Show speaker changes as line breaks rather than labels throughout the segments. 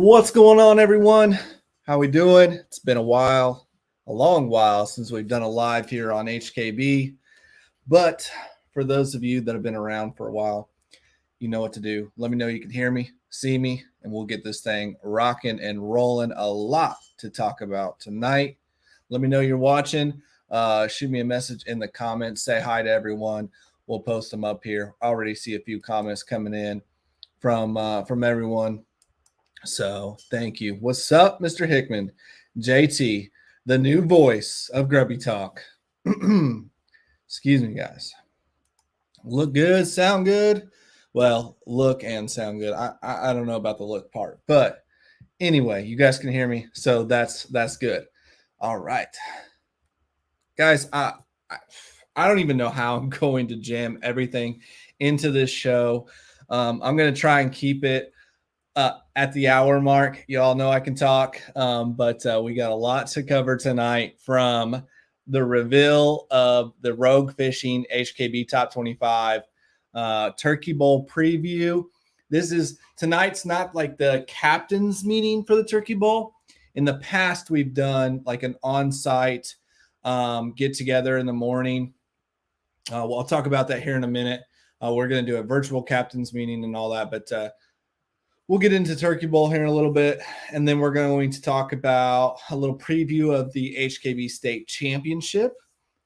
What's going on, everyone? How we doing? It's been a long while since we've done a live here on HKB. But for those of you that have been around for a while, you know what to do. Let me know you can hear me, see me, and we'll get this thing rocking and rolling. A lot to talk about tonight. Let me know you're watching. Shoot me a message in the comments. Say hi to everyone. We'll post them up here. I already see a few comments coming in from everyone. So thank you. What's up, Mr. Hickman? JT, the new voice of Grubby Talk. Excuse me, guys. Look good, sound good. Well, look and sound good. I don't know about the look part, but anyway, you guys can hear me, so that's good. All right, guys. I don't even know how I'm going to jam everything into this show. I'm going to try and keep it at the hour mark. You all know I can talk, but we got a lot to cover tonight, from the reveal of the Rogue Fishing HKB Top 25 Turkey Bowl preview. Tonight's not like the captain's meeting for the Turkey Bowl. In the past, we've done like an on-site get together in the morning. Well, I'll talk about that here in a minute. We're going to do a virtual captain's meeting and all that, but we'll get into Turkey Bowl here in a little bit, and then we're going to talk about a little preview of the HKB State Championship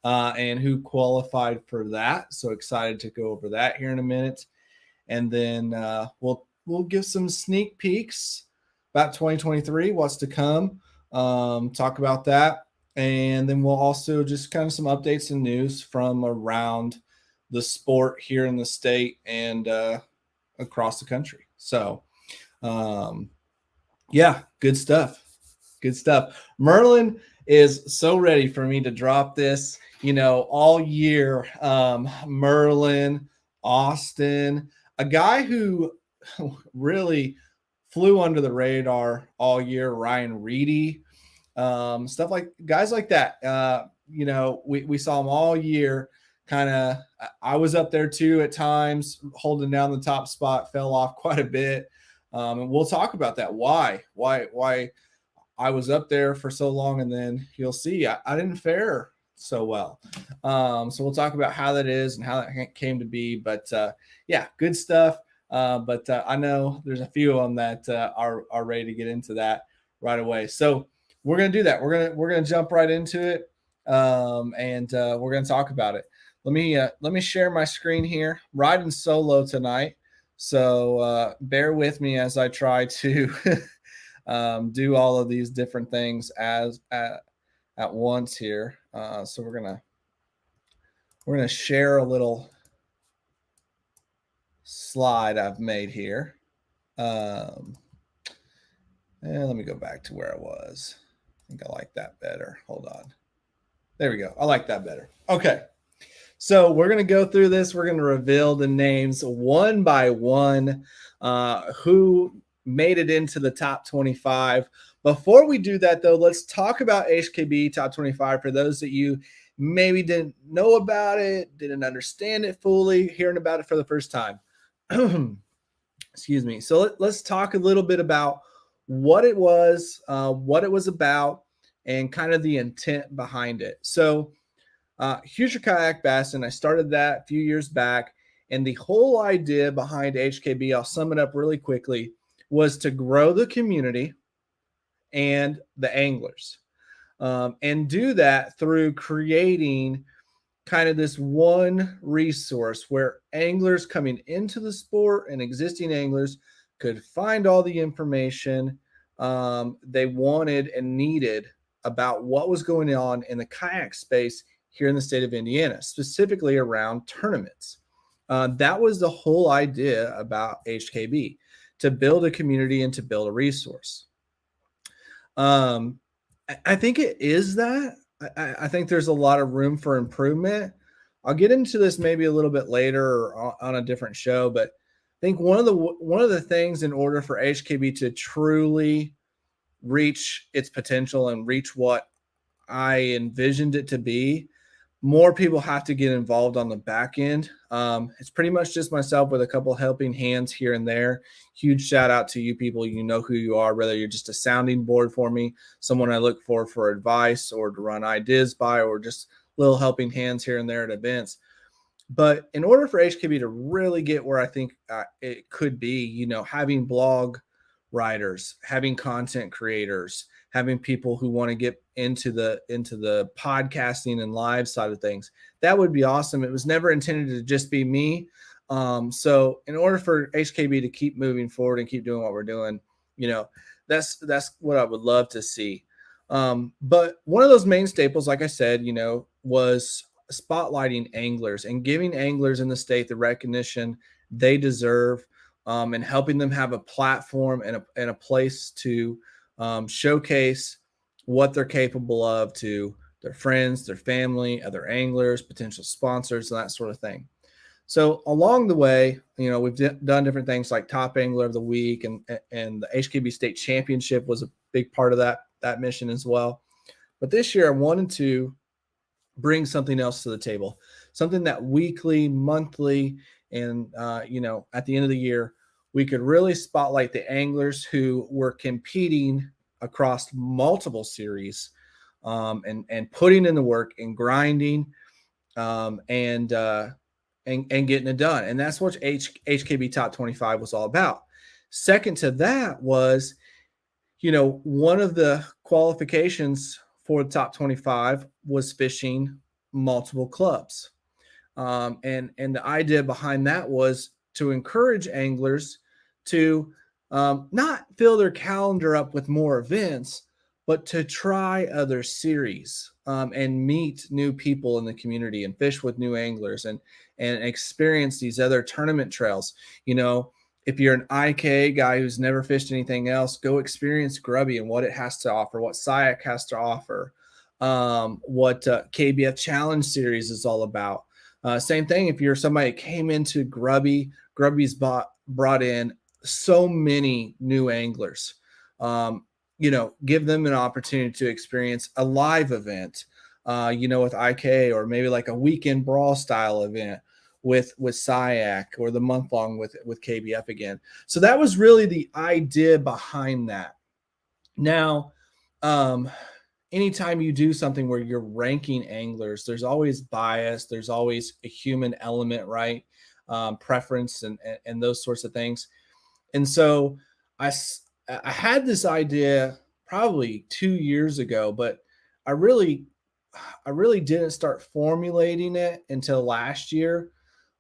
and who qualified for that. So excited to go over that here in a minute, and then we'll give some sneak peeks about 2023, what's to come. Talk about that, and then we'll also just kind of some updates and news from around the sport here in the state and across the country. So. Yeah, good stuff. Merlin is so ready for me to drop this, all year. Merlin, Austin, a guy who really flew under the radar all year, Ryan Reedy, stuff like guys like that. We saw him all year. I was up there too at times, holding down the top spot, fell off quite a bit. And we'll talk about that. Why I was up there for so long, and then you'll see I didn't fare so well. So we'll talk about how that is and how that came to be. But yeah, good stuff. But I know there's a few of them that are ready to get into that right away. So we're gonna do that. We're gonna jump right into it, and we're gonna talk about it. Let me share my screen here. Riding solo tonight. So bear with me as I try to do all of these different things at once here. So we're gonna share a little slide I've made here. And let me go back to where I was. I think I like that better. Hold on. There we go. I like that better. Okay. So we're going to go through this. We're going to reveal the names one by one, who made it into the top 25. Before we do that, though, let's talk about HKB top 25 for those that you maybe didn't know about it, didn't understand it fully, hearing about it for the first time. Excuse me. So let's talk a little bit about what it was about, and kind of the intent behind it. So Hoosier Kayak Bass, and I started that a few years back. And the whole idea behind HKB, I'll sum it up really quickly, was to grow the community and the anglers, and do that through creating kind of this one resource where anglers coming into the sport and existing anglers could find all the information they wanted and needed about what was going on in the kayak space here in the state of Indiana, specifically around tournaments. That was the whole idea about HKB, to build a community and to build a resource. I think it is that. I think there's a lot of room for improvement. I'll get into this maybe a little bit later or on a different show, but I think one of the things, in order for HKB to truly reach its potential and reach what I envisioned it to be, more people have to get involved on the back end. It's pretty much just myself with a couple helping hands here and there. Huge shout out to you people. You know who you are, whether you're just a sounding board for me, someone I look for advice or to run ideas by, or just little helping hands here and there at events. But in order for HKB to really get where I think it could be, having blog writers, having content creators, having people who want to get into the podcasting and live side of things, that would be awesome. It was never intended to just be me. So in order for HKB to keep moving forward and keep doing what we're doing, that's what I would love to see. But one of those main staples, like I said, was spotlighting anglers and giving anglers in the state the recognition they deserve, and helping them have a platform and a place to showcase what they're capable of to their friends, their family, other anglers, potential sponsors, and that sort of thing. So along the way, we've done different things like Top Angler of the Week, and the HKB State Championship was a big part of that mission as well. But this year I wanted to bring something else to the table, something that weekly, monthly, and at the end of the year, we could really spotlight the anglers who were competing across multiple series, and putting in the work and grinding, and getting it done. And that's what HKB Top 25 was all about. Second to that was, one of the qualifications for the Top 25 was fishing multiple clubs. And the idea behind that was to encourage anglers to not fill their calendar up with more events, but to try other series, and meet new people in the community and fish with new anglers and experience these other tournament trails. If you're an IK guy who's never fished anything else, go experience Grubby and what it has to offer, what SIAC has to offer, what KBF Challenge Series is all about. Same thing if you're somebody that came into Grubby's brought in so many new anglers. Give them an opportunity to experience a live event, with IK, or maybe like a weekend brawl style event with SIAC, or the month long with KBF again. So that was really the idea behind that. Now, anytime you do something where you're ranking anglers, there's always bias. There's always a human element, right? Preference and those sorts of things. And so I had this idea probably 2 years ago, but I really didn't start formulating it until last year.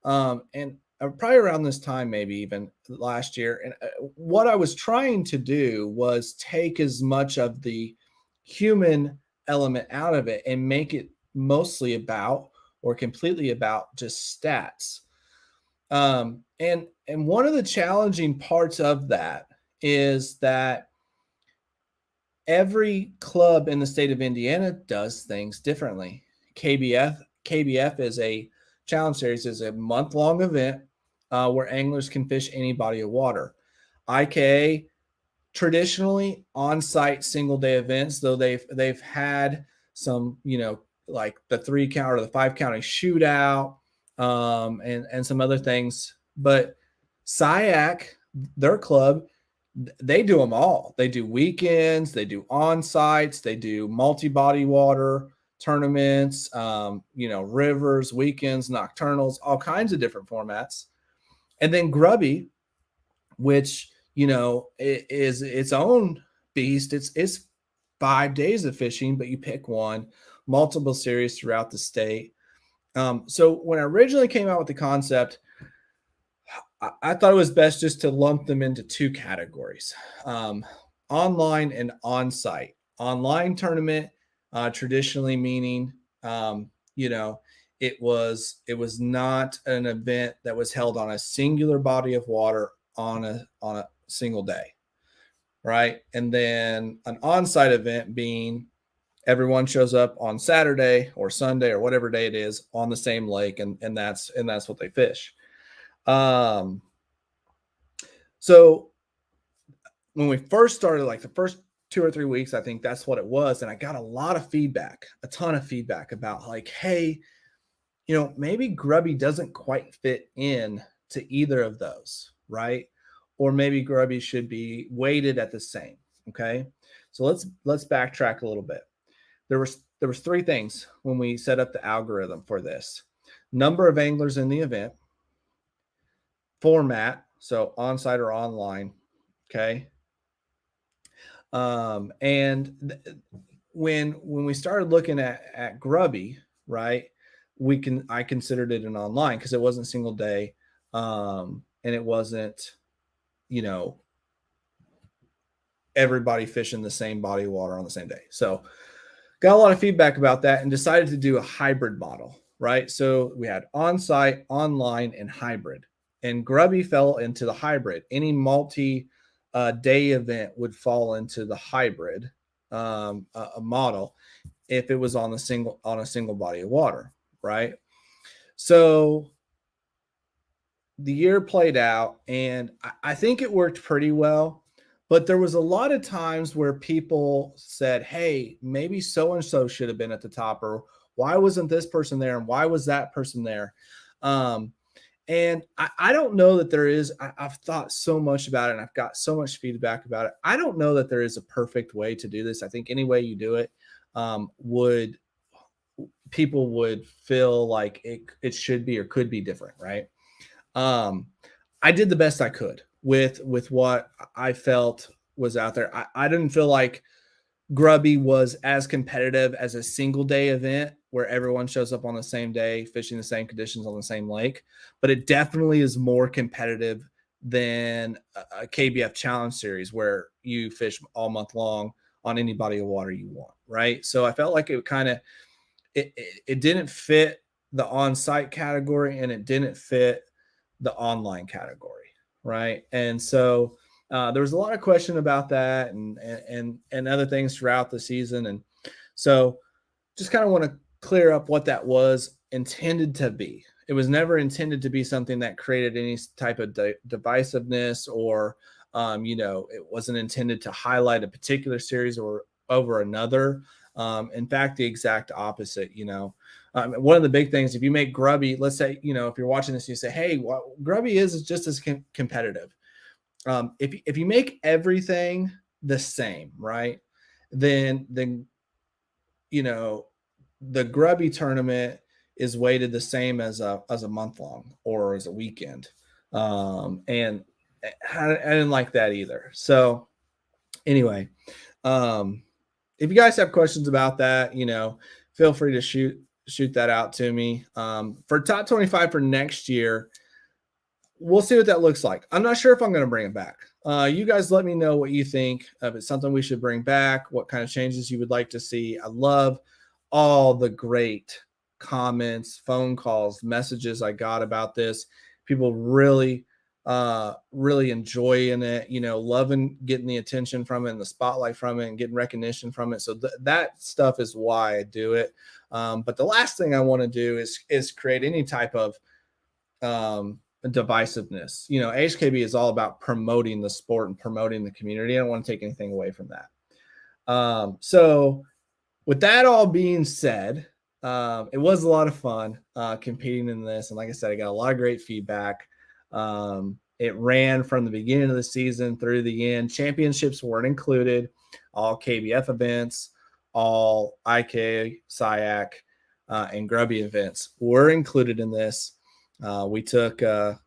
And probably around this time, maybe even last year. And what I was trying to do was take as much of the human element out of it and make it mostly about, or completely about, just stats. And one of the challenging parts of that is that every club in the state of Indiana does things differently. KBF is a challenge series, is a month-long event where anglers can fish any body of water. IKA, traditionally on-site single-day events, though they've had some, like the 3 count or the 5 county shootout, and some other things. But SIAC, their club, they do them all. They do weekends, they do on-sites, they do multi-body water tournaments, rivers, weekends, nocturnals, all kinds of different formats. And then Grubby, which, is its own beast. It's 5 days of fishing, but you pick one, multiple series throughout the state. So when I originally came out with the concept, I thought it was best just to lump them into 2 categories, online and on-site. Online tournament, traditionally meaning, it was not an event that was held on a singular body of water on a single day, right? And then an on-site event being everyone shows up on Saturday or Sunday or whatever day it is on the same lake, and that's what they fish. So when we first started, like the first 2 or 3 weeks. I think that's what it was. And I got a lot of feedback, a ton of feedback about like, hey, maybe Grubby doesn't quite fit in to either of those, right? Or maybe Grubby should be weighted at the same. Okay. So let's backtrack a little bit. There was 3 things when we set up the algorithm for this: number of anglers in the event, format, so on-site or online. Okay. When we started looking at Grubby, right, I considered it an online because it wasn't single day, and it wasn't, everybody fishing the same body of water on the same day. So got a lot of feedback about that and decided to do a hybrid model, right? So we had on-site, online, and hybrid. And Grubby fell into the hybrid. Any multi day event would fall into the hybrid model if it was on a single body of water, right? So the year played out, and I think it worked pretty well. But there was a lot of times where people said, hey, maybe so-and-so should have been at the top, or why wasn't this person there? And why was that person there? And I don't know that there is, I've thought so much about it and I've got so much feedback about it. I don't know that there is a perfect way to do this. I think any way you do it people would feel like it should be or could be different, right? I did the best I could with what I felt was out there. I didn't feel like Grubby was as competitive as a single day event where everyone shows up on the same day, fishing the same conditions on the same lake, but it definitely is more competitive than a KBF Challenge Series where you fish all month long on any body of water you want, right? So I felt like it kind of it didn't fit the on-site category and it didn't fit the online category, right? And so there was a lot of question about that and other things throughout the season. And so just kind of want to clear up what that was intended to be. It was never intended to be something that created any type of divisiveness or, it wasn't intended to highlight a particular series or over another. In fact, the exact opposite, one of the big things, if you make Grubby, let's say, if you're watching this, you say, hey, well, Grubby is just as competitive. If you make everything the same, right, then the Grubby tournament is weighted the same as a month long or as a weekend, and I didn't like that either. So anyway, if you guys have questions about that, feel free to shoot that out to me. For top 25 for next year, we'll see what that looks like. I'm not sure if I'm going to bring it back. You guys let me know what you think. If it's something we should bring back, what kind of changes you would like to see. I love all the great comments, phone calls, messages I got about this. People really enjoying it, loving getting the attention from it and the spotlight from it and getting recognition from it. So that stuff is why I do it. But the last thing I want to do is create any type of divisiveness. HKB is all about promoting the sport and promoting the community. I don't want to take anything away from that. So with that all being said, it was a lot of fun competing in this. And like I said, I got a lot of great feedback. It ran from the beginning of the season through the end. Championships weren't included. All KBF events, all IK, SIAC, and Grubby events were included in this. We took all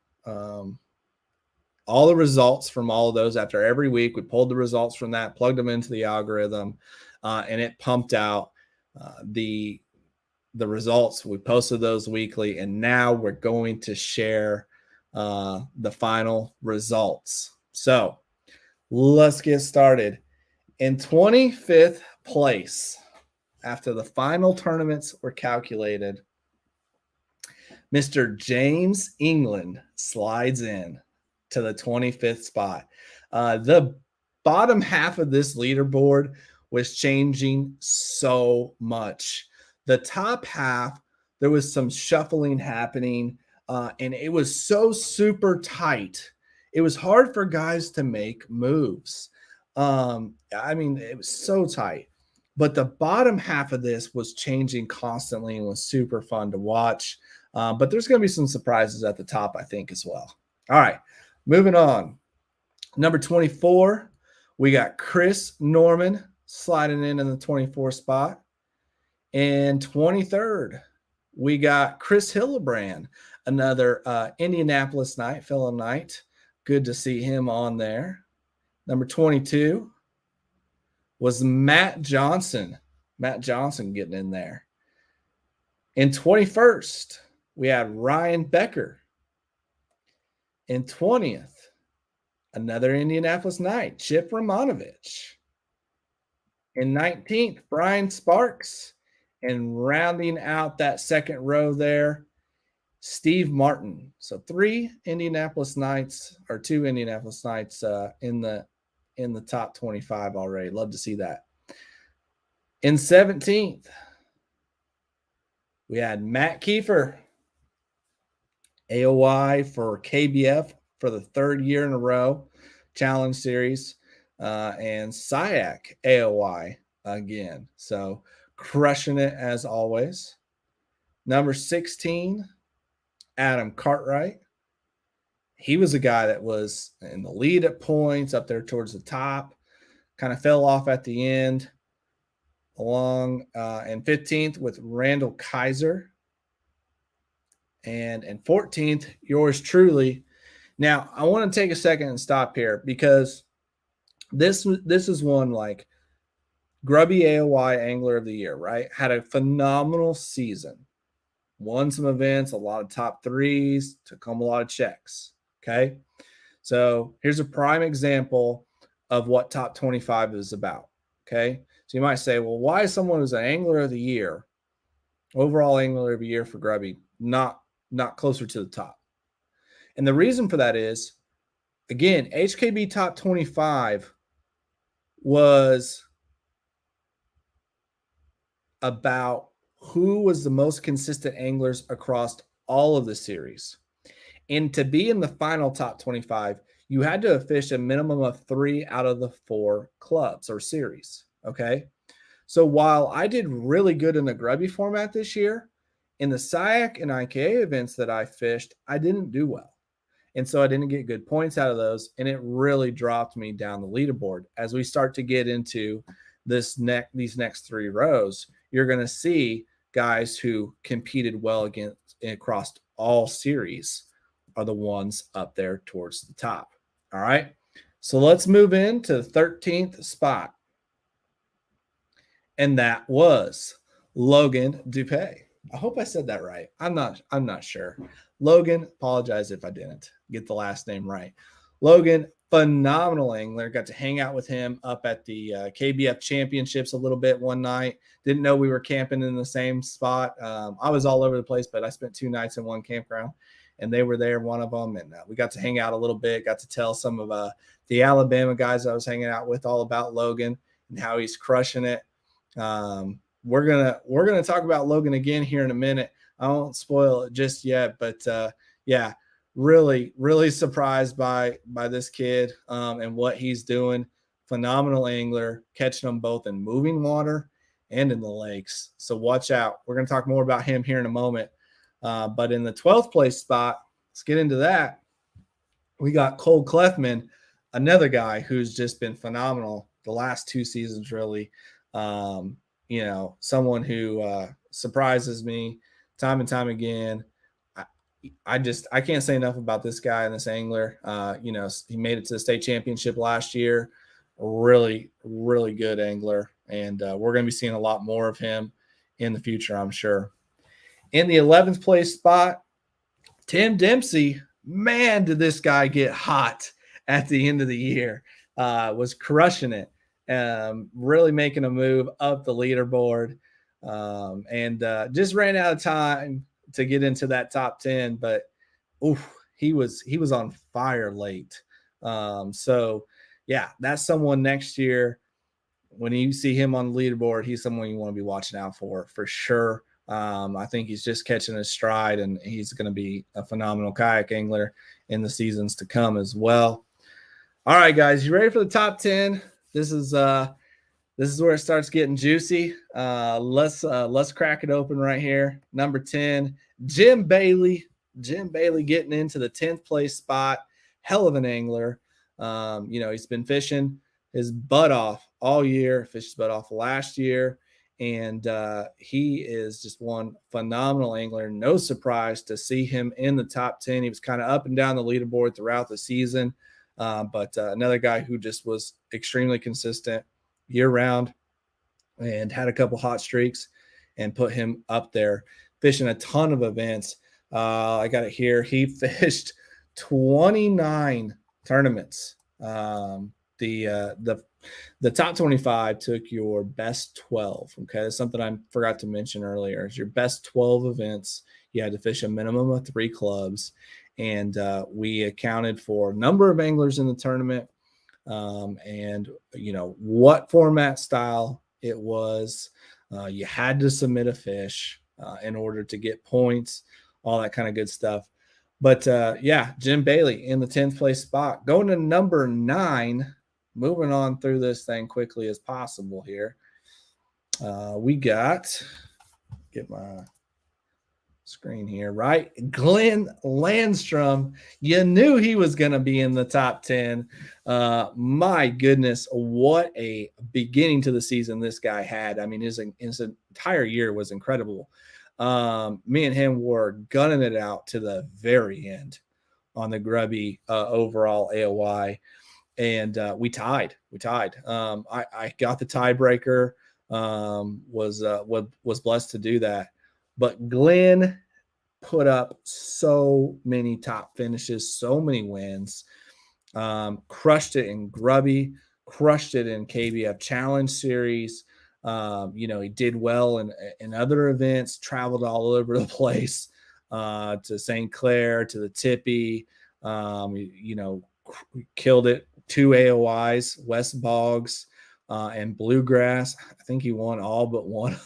the results from all of those after every week. We pulled the results from that, plugged them into the algorithm, and it pumped out the results. We posted those weekly, and now we're going to share the final results. So let's get started. In 25th place, after the final tournaments were calculated, Mr. James England slides in to the 25th spot. The bottom half of this leaderboard was changing so much. The top half, there was some shuffling happening, and it was so super tight. It was hard for guys to make moves. I mean, it was so tight. But the bottom half of this was changing constantly and was super fun to watch. But there's going to be some surprises at the top, I think, as well. All right, moving on. Number 24, we got Chris Norman sliding in the 24 spot. And 23rd, we got Chris Hillebrand, another Indianapolis Knight, fellow Knight. Good to see him on there. Number 22 was Matt Johnson. Matt Johnson getting in there. In 21st, we had Ryan Becker. In 20th, another Indianapolis Knight, Chip Romanovich. In 19th, Brian Sparks. And rounding out that second row there, Steve Martin. So two Indianapolis Knights in the top 25 already. Love to see that. In 17th, we had Matt Kiefer, AOY for KBF for the third year in a row, Challenge Series, and SIAC AOY again. So crushing it as always. Number 16, Adam Cartwright. He was a guy that was in the lead at points, up there towards the top, kind of fell off at the end. Along and 15th with Randall Kaiser. And in 14th, yours truly. Now, I want to take a second and stop here because this is one like Grubby AOY Angler of the Year, right? Had a phenomenal season. Won some events, a lot of top threes, took home a lot of checks. Okay. So here's a prime example of what top 25 is about. Okay. So you might say, well, why is someone who's an Angler of the Year, overall Angler of the Year for Grubby, not closer to the top? And the reason for that is, again, HKB top 25 was about who was the most consistent anglers across all of the series. And to be in the final top 25, you had to have fished a minimum of 3 out of the 4 clubs or series. Okay. So while I did really good in the Grubby format this year, in the SIAC and IKA events that I fished, I didn't do well. And so I didn't get good points out of those. And it really dropped me down the leaderboard. As we start to get into these next 3 rows, you're going to see guys who competed well across all series are the ones up there towards the top. All right. So let's move into the 13th spot. And that was Logan Dupay. I hope I said that right. I'm not sure. Logan, apologize if I didn't get the last name right. Logan, phenomenal angler. Got to hang out with him up at the KBF Championships a little bit one night. Didn't know we were camping in the same spot. I was all over the place, but I spent 2 nights in one campground, and they were there, one of them. And we got to hang out a little bit, got to tell some of the Alabama guys I was hanging out with all about Logan and how he's crushing it. We're gonna talk about Logan again here in a minute. I won't spoil it just yet, but yeah, really surprised by this kid and what he's doing. Phenomenal angler, catching them both in moving water and in the lakes. So watch out. We're gonna talk more about him here in a moment. But in the 12th place spot, let's get into that. We got Cole Clefman, another guy who's just been phenomenal the last 2 seasons, really. Someone who surprises me time and time again. I can't say enough about this guy and this angler. He made it to the state championship last year. Really, really good angler. And we're going to be seeing a lot more of him in the future, I'm sure. In the 11th place spot, Tim Dempsey. Man, did this guy get hot at the end of the year. Was crushing it. Really making a move up the leaderboard, and just ran out of time to get into that top 10. But he was on fire late. So yeah, that's someone next year when you see him on the leaderboard, he's someone you want to be watching out for sure. I think he's just catching his stride, and he's going to be a phenomenal kayak angler in the seasons to come as well. All right, guys, you ready for the top 10? this is where it starts getting juicy. Let's crack it open right here. Number 10, Jim Bailey. Jim Bailey getting into the 10th place spot. Hell of an angler. He's been fishing his butt off all year, fished his butt off last year. And he is just one phenomenal angler. No surprise to see him in the top 10. He was kind of up and down the leaderboard throughout the season. But another guy who just was extremely consistent year round and had a couple hot streaks and put him up there fishing a ton of events. I got it here. He fished 29 tournaments. The top 25 took your best 12. Okay. That's something I forgot to mention earlier. It's your best 12 events. You had to fish a minimum of 3 clubs. And we accounted for a number of anglers in the tournament. And what format style it was. You had to submit a fish in order to get points, all that kind of good stuff. But Jim Bailey in the 10th place spot. Going to number 9, moving on through this thing quickly as possible here. We got, get my screen here, right? Glenn Landstrom. You knew he was going to be in the top 10. My goodness, what a beginning to the season this guy had. I mean, his entire year was incredible. Me and him were gunning it out to the very end on the Grubby overall AOY. And we tied. I got the tiebreaker, was blessed to do that. But Glenn put up so many top finishes, so many wins, crushed it in Grubby, crushed it in KBF Challenge Series. He did well in other events, traveled all over the place to St. Clair, to the Tippy, killed it. 2 AOYs, West Boggs and Bluegrass. I think he won all but one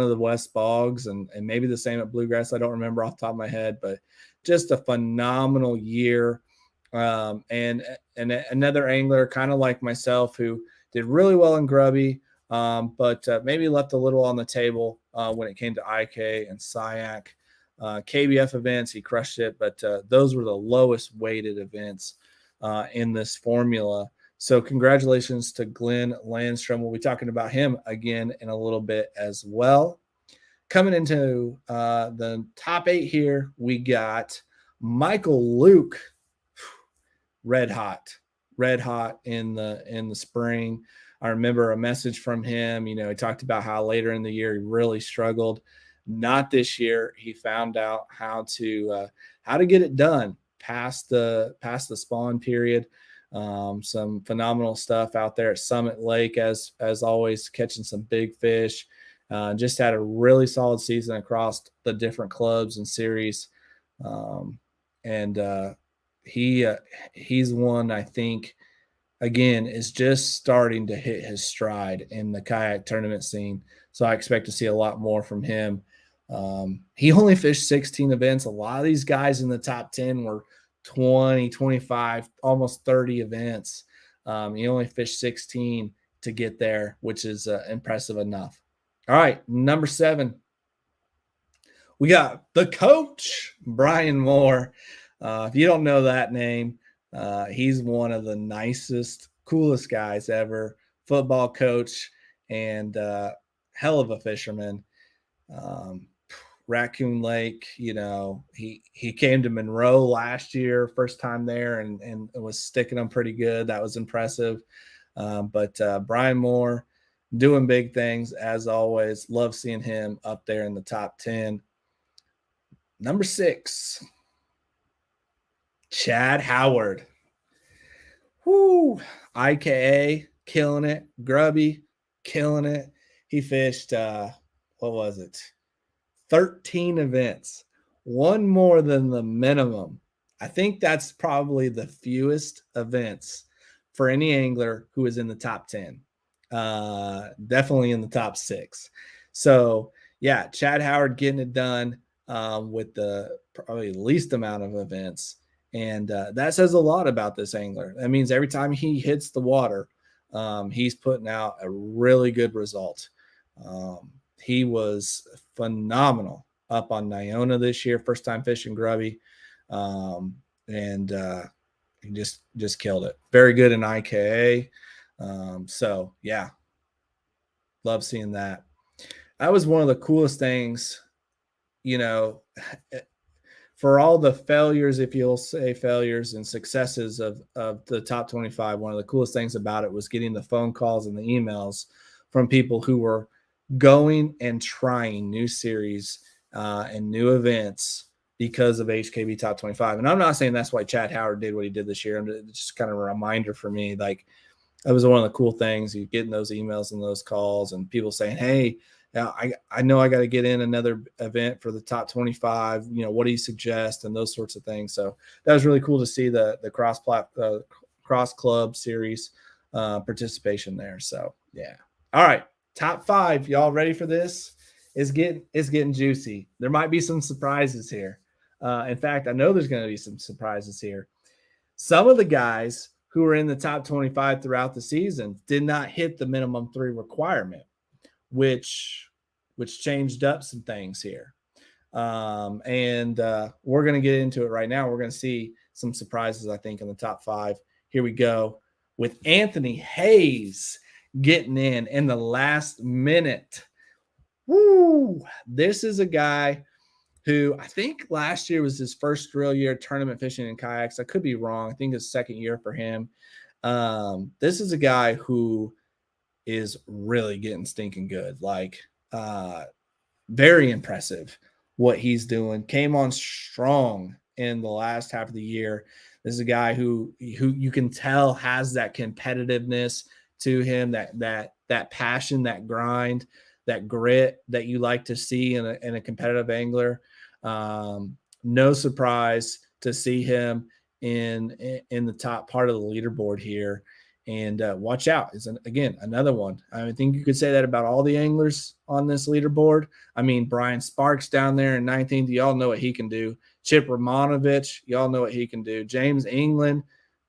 of the West Boggs and maybe the same at Bluegrass. I don't remember off the top of my head, but just a phenomenal year. And another angler kind of like myself who did really well in Grubby, but maybe left a little on the table when it came to IK and SIAC. KBF events, he crushed it, but those were the lowest weighted events in this formula. So congratulations to Glenn Landstrom. We'll be talking about him again in a little bit as well. Coming into the top 8 here, we got Michael Luke, red hot in the spring. I remember a message from him. He talked about how later in the year he really struggled. Not this year. He found out how to get it done past the spawn period. Some phenomenal stuff out there at Summit Lake, as always, catching some big fish. Just had a really solid season across the different clubs and series. He's one, I think, again, is just starting to hit his stride in the kayak tournament scene. So I expect to see a lot more from him. He only fished 16 events. A lot of these guys in the top 10 were 20, 25, almost 30 events. He only fished 16 to get there, which is impressive enough. All right, number 7. We got the coach, Brian Moore. If you don't know that name, he's one of the nicest, coolest guys ever. Football coach and hell of a fisherman. Raccoon Lake, he came to Monroe last year, first time there, and was sticking them pretty good. That was impressive. But Brian Moore doing big things as always. Love seeing him up there in the top 10. Number 6, Chad Howard. Whoo, IKA killing it. Grubby killing it. He fished, 13 events, one more than the minimum. I think that's probably the fewest events for any angler who is in the top 10. Definitely in the top 6. So yeah, Chad Howard getting it done with the probably least amount of events. And that says a lot about this angler. That means every time he hits the water, He's putting out a really good result. He was phenomenal up on Niona this year, first time fishing grubby, and he just killed it. Very good in IKA. So yeah, love seeing that. That was one of the coolest things, for all the failures, if you'll say failures and successes of the top 25. One of the coolest things about it was getting the phone calls and the emails from people who were going and trying new series and new events because of HKB top 25. And I'm not saying that's why Chad Howard did what he did this year. It's just kind of a reminder for me. Like, that was one of the cool things. You getting those emails and those calls and people saying, hey, I know I got to get in another event for the top 25. What do you suggest? And those sorts of things. So that was really cool to see the cross club series participation there. So yeah. All right. Top 5. Y'all ready for this? It's getting juicy. There might be some surprises here. In fact, I know there's going to be some surprises here. Some of the guys who were in the top 25 throughout the season did not hit the minimum 3 requirement, which changed up some things here. And we're going to get into it right now. We're going to see some surprises, I think, in the top 5. Here we go with Anthony Hayes getting in the last minute. Woo! This is a guy who I think last year was his first real year tournament fishing in kayaks. I could be wrong. I think it's second year for him. This is a guy who is really getting stinking good. Like, very impressive what he's doing. Came on strong in the last half of the year. This is a guy who you can tell has that competitiveness to him, that passion, that grind, that grit that you like to see in a competitive angler. No surprise to see him in the top part of the leaderboard here. And watch out. It's again another one. I think you could say that about all the anglers on this leaderboard. I mean, Brian Sparks down there in 19th. Y'all know what he can do. Chip Romanovich, y'all know what he can do. James England,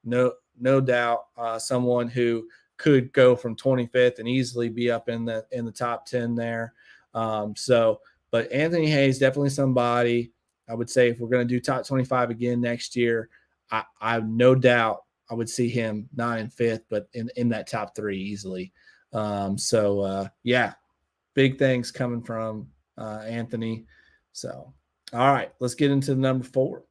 no doubt, someone who could go from 25th and easily be up in the top 10 there. But Anthony Hayes, definitely somebody. I would say if we're going to do top 25 again next year, I have no doubt I would see him not in 5th, but in that top 3 easily. Yeah, big things coming from Anthony. So, all right, let's get into the number 4.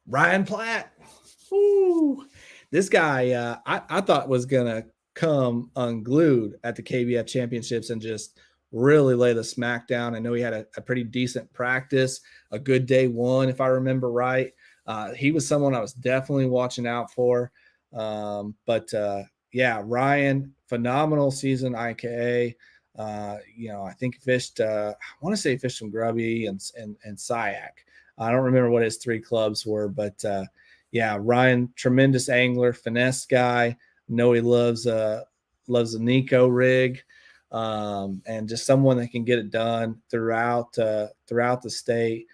Ryan Platt. Woo. This guy, I thought was going to come unglued at the KBF Championships and just really lay the smack down. I know he had a pretty decent practice, a good day 1, if I remember right. He was someone I was definitely watching out for. Yeah, Ryan, phenomenal season, IKA. I think fished, I want to say fished some grubby and Syak. I don't remember what his 3 clubs were, but yeah, Ryan, tremendous angler, finesse guy. Know he loves a Nico rig, and just someone that can get it done throughout the state.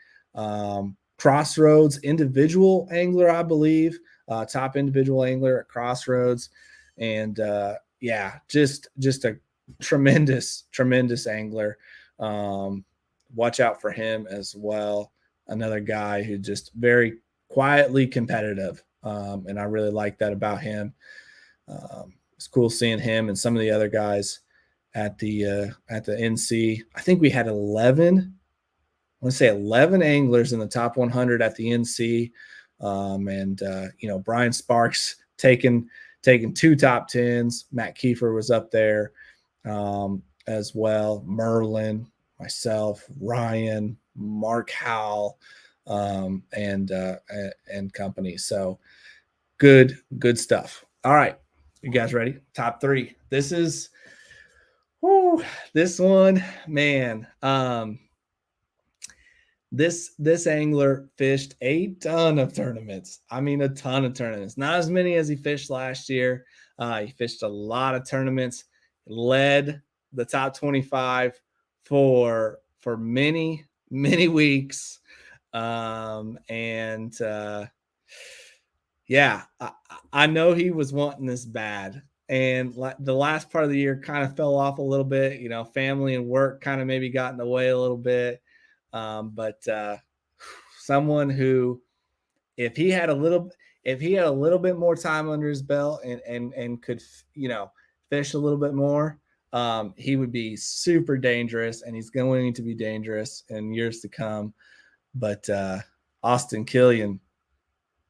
Crossroads individual angler, I believe, top individual angler at Crossroads. And yeah, just a tremendous angler. Watch out for him as well. Another guy who just very quietly competitive. And I really like that about him. It's cool seeing him and some of the other guys at the NC. I think we had 11 anglers in the top 100 at the NC. Brian Sparks taking 2 top 10s. Matt Kiefer was up there as well. Merlin, myself, Ryan, Mark Howell, and company. So good stuff. All right. You guys ready? Top 3. This is this one, man. This angler fished a ton of tournaments. I mean, a ton of tournaments. Not as many as he fished last year. He fished a lot of tournaments, led the top 25 for many weeks. Yeah, I know he was wanting this bad. And the last part of the year kind of fell off a little bit. Family and work kind of maybe got in the way a little bit. But someone who, if he had a little, if he had a little bit more time under his belt and could, fish a little bit more, he would be super dangerous, and he's going to be dangerous in years to come. But Austin Killian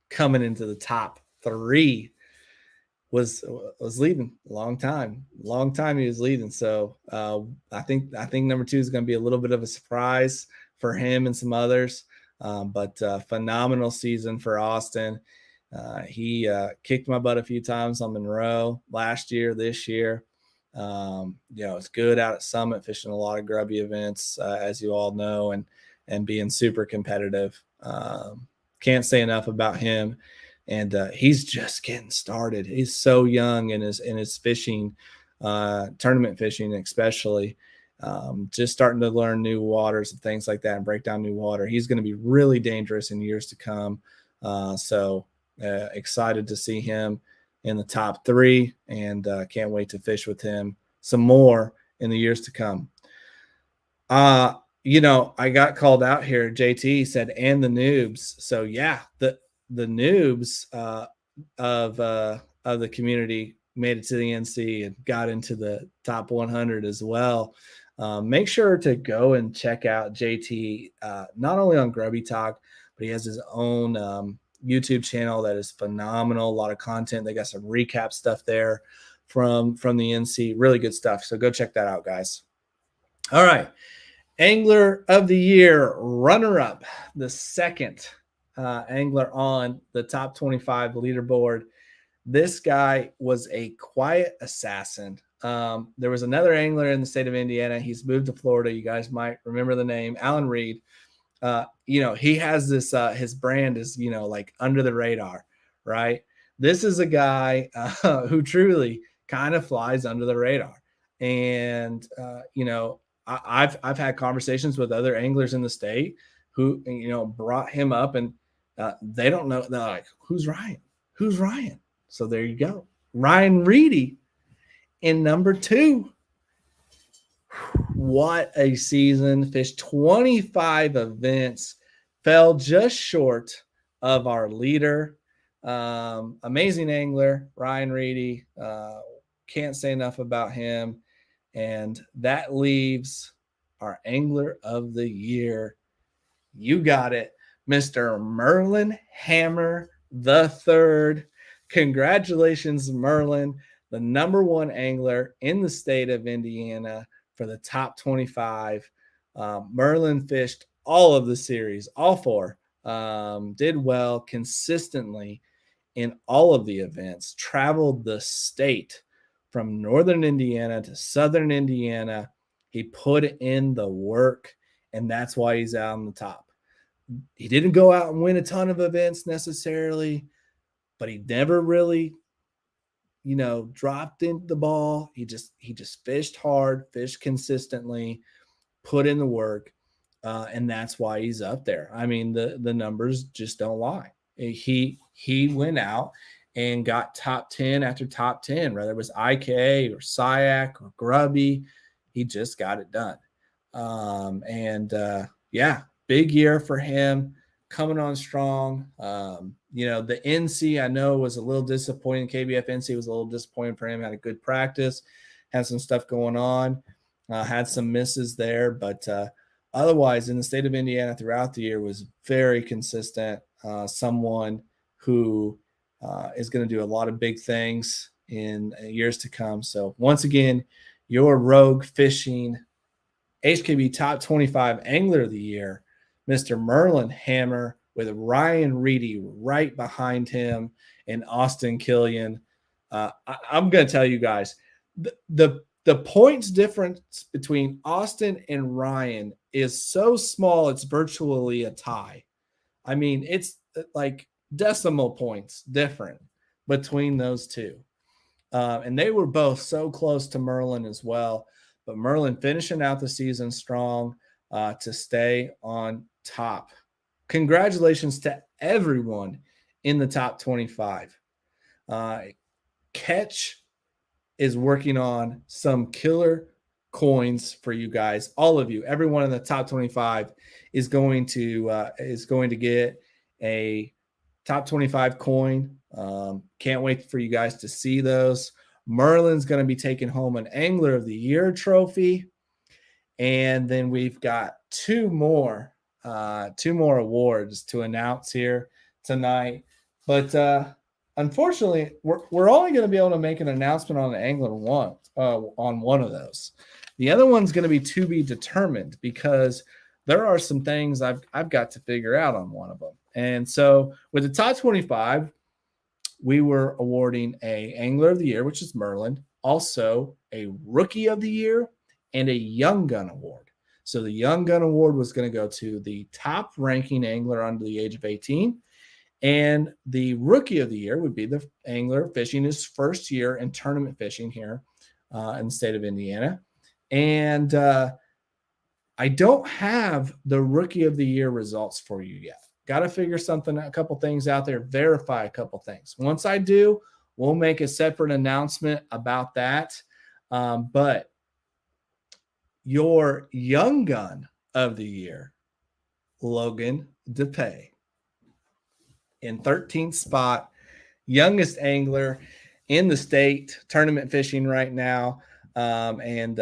coming into the top 3 was leading a long time he was leading. So I think number 2 is going to be a little bit of a surprise for him and some others. But phenomenal season for Austin. He kicked my butt a few times on Monroe last year, this year. It's good out at Summit, fishing a lot of grubby events, as you all know, and being super competitive. Can't say enough about him. And he's just getting started. He's so young in his fishing, tournament fishing especially, just starting to learn new waters and things like that and break down new water. He's going to be really dangerous in years to come. So excited to see him in the top 3, and can't wait to fish with him some more in the years to come. I got called out here. JT said, and the noobs. So yeah, the noobs of the community made it to the NC and got into the top 100 as well. Make sure to go and check out JT, not only on Grubby Talk, but he has his own YouTube channel that is phenomenal. A lot of content. They got some recap stuff there from the NC. Really good stuff. So go check that out, guys. All right. Angler of the Year runner-up, the second angler on the top 25 leaderboard. This guy was a quiet assassin. There was another angler in the state of Indiana. He's moved to Florida. You guys might remember the name, Alan Reed. He has this, his brand is, like under the radar, right? This is a guy who truly kind of flies under the radar. And, I've had conversations with other anglers in the state who, brought him up, and they don't know. They're like, who's Ryan? Who's Ryan? So there you go. Ryan Reedy in number 2. What a season. Fished 25 events, fell just short of our leader. Amazing angler, Ryan Reedy. Can't say enough about him. And that leaves our Angler of the Year. You got it, Mr. Merlin Hammer III. Congratulations, Merlin, the number 1 angler in the state of Indiana for the top 25. Merlin fished all of the series, all 4. Did well consistently in all of the events, traveled the state from northern Indiana to southern Indiana. He put in the work, and that's why he's out on the top. He didn't go out and win a ton of events necessarily, but he never really, dropped in the ball. He just fished hard, fished consistently, put in the work, and that's why he's up there. I mean, the numbers just don't lie. He went out and got top 10 after top 10, whether it was IK or SIAC or Grubby. He just got it done. Big year for him, coming on strong. The NC, I know, was a little disappointing. KBF NC was a little disappointing for him. Had a good practice, had some stuff going on, had some misses there. But otherwise, in the state of Indiana throughout the year, was very consistent. Someone who is going to do a lot of big things in years to come. So once again, your Rogue Fishing HKB Top 25 Angler of the Year, Mr. Merlin Hammer, with Ryan Reedy right behind him and Austin Killian. I'm going to tell you guys, the points difference between Austin and Ryan is so small, it's virtually a tie. I mean, it's like decimal points different between those two. And they were both so close to Merlin as well. But Merlin finishing out the season strong to stay on top. Congratulations to everyone in the top 25. Catch is working on some killer coins for you guys, all of you. Everyone in the top 25 is going to get a top 25 coin. Can't wait for you guys to see those. Merlin's going to be taking home an Angler of the Year trophy, and then we've got two more awards to announce here tonight. But unfortunately, we're only going to be able to make an announcement on the Angler on one of those. The other one's going to be determined because there are some things I've got to figure out on one of them. And so with the top 25, we were awarding a Angler of the Year, which is Merlin, also a Rookie of the Year, and a Young Gun Award. So the Young Gun Award was going to go to the top ranking angler under the age of 18. And the Rookie of the Year would be the angler fishing his first year in tournament fishing here in the state of Indiana. And I don't have the Rookie of the Year results for you yet. Got to figure a couple things out there, verify a couple things. Once I do, we'll make a separate announcement about that. But your Young Gun of the Year, Logan DePay, in 13th spot, youngest angler in the state, tournament fishing right now, and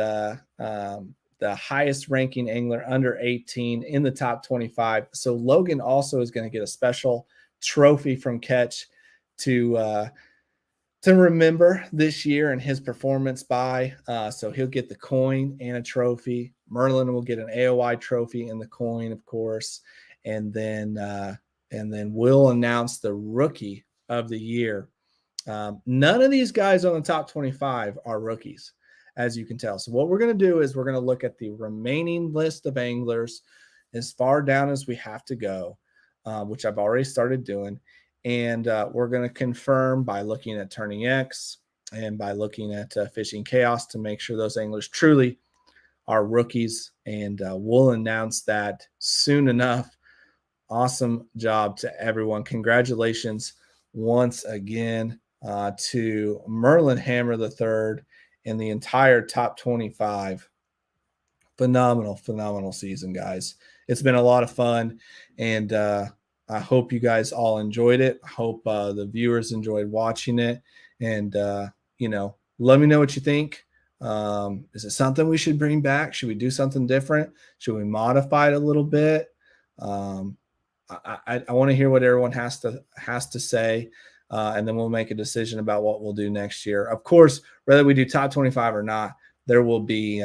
the highest ranking angler under 18 in the top 25. So Logan also is going to get a special trophy from Catch to remember this year and his performance by. So he'll get the coin and a trophy. Merlin will get an AOI trophy and the coin, of course. And then we'll announce the Rookie of the Year. None of these guys on the top 25 are rookies, as you can tell. So what we're going to do is we're going to look at the remaining list of anglers as far down as we have to go, which I've already started doing. And we're going to confirm by looking at Turning X and by looking at Fishing Chaos to make sure those anglers truly are rookies. And we'll announce that soon enough. Awesome job to everyone. Congratulations once again to Merlin Hammer III and the entire top 25. Phenomenal season, guys. It's been a lot of fun, and I hope you guys all enjoyed it. I hope the viewers enjoyed watching it, and let me know what you think. Is it something we should bring back? Should we do something different? Should we modify it a little bit? I want to hear what everyone has to say, and then we'll make a decision about what we'll do next year. Of course, whether we do top 25 or not, there will be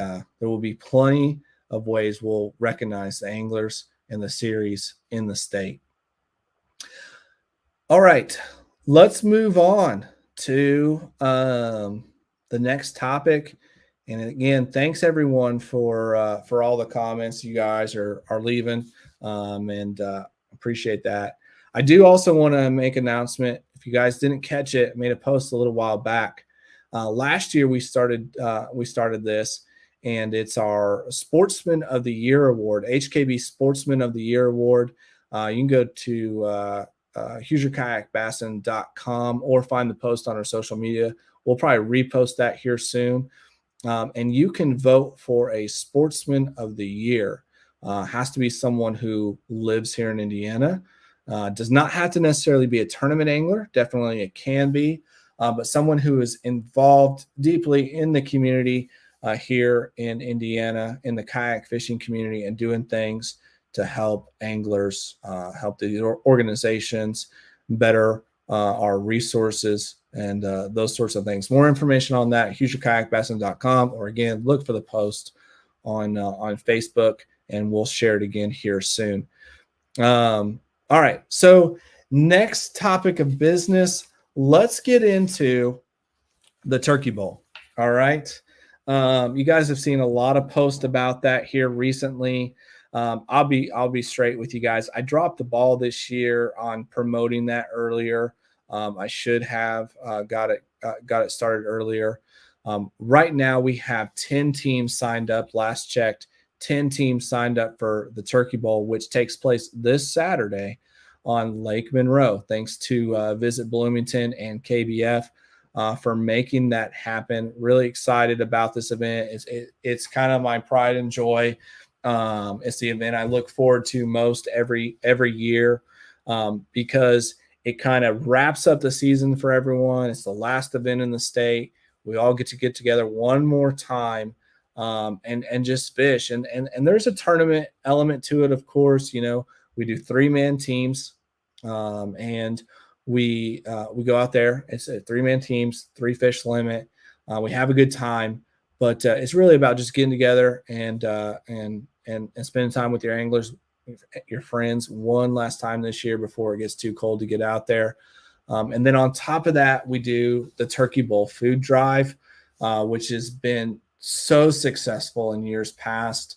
plenty of ways we'll recognize the anglers and the series in the state. All right, let's move on to the next topic. And again, thanks everyone for all the comments you guys are leaving, and appreciate that. I do also want to make an announcement. If you guys didn't catch it, I made a post a little while back. Last year we started this, and it's our Sportsman of the Year Award, HKB Sportsman of the Year Award. You can go to HoosierKayakBassin.com or find the post on our social media. We'll probably repost that here soon. And you can vote for a Sportsman of the Year. Has to be someone who lives here in Indiana. Does not have to necessarily be a tournament angler. Definitely it can be. But someone who is involved deeply in the community here in Indiana, in the kayak fishing community, and doing things to help anglers, help the organizations better our resources and those sorts of things. More information on that, HoosierKayakBassin.com, or again, look for the post on Facebook, and we'll share it again here soon. All right, so next topic of business, let's get into the Turkey Bowl. All right, you guys have seen a lot of posts about that here recently. I'll be straight with you guys. I dropped the ball this year on promoting that earlier. I should have got it started earlier. Right now we have 10 teams signed up. Last checked, 10 teams signed up for the Turkey Bowl, which takes place this Saturday on Lake Monroe. Thanks to Visit Bloomington and KBF for making that happen. Really excited about this event. It's kind of my pride and joy. It's the event I look forward to most every year because it kind of wraps up the season for everyone. It's the last event in the state. We all get together one more time and just fish. And there's a tournament element to it, of course. You know, we do 3-man teams, and we go out there. It's a 3-man teams, 3 fish limit. We have a good time, but it's really about just getting together and spending time with your anglers, your friends, one last time this year before it gets too cold to get out there. And then on top of that, we do the Turkey Bowl food drive, which has been so successful in years past.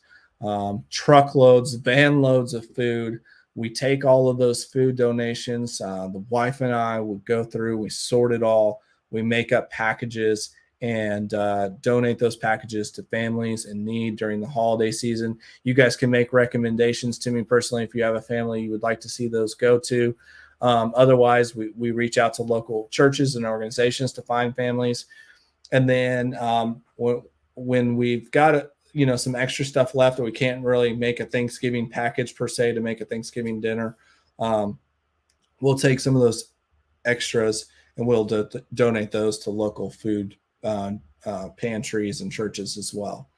Truckloads, van loads of food. We take all of those food donations. The wife and I would go through, we sort it all, we make up packages and donate those packages to families in need during the holiday season. You guys can make recommendations to me personally if you have a family you would like to see those go to. Otherwise, we reach out to local churches and organizations to find families. And then when we've got some extra stuff left that we can't really make a Thanksgiving package per se to make a Thanksgiving dinner, we'll take some of those extras and we'll donate those to local food pantries and churches as well.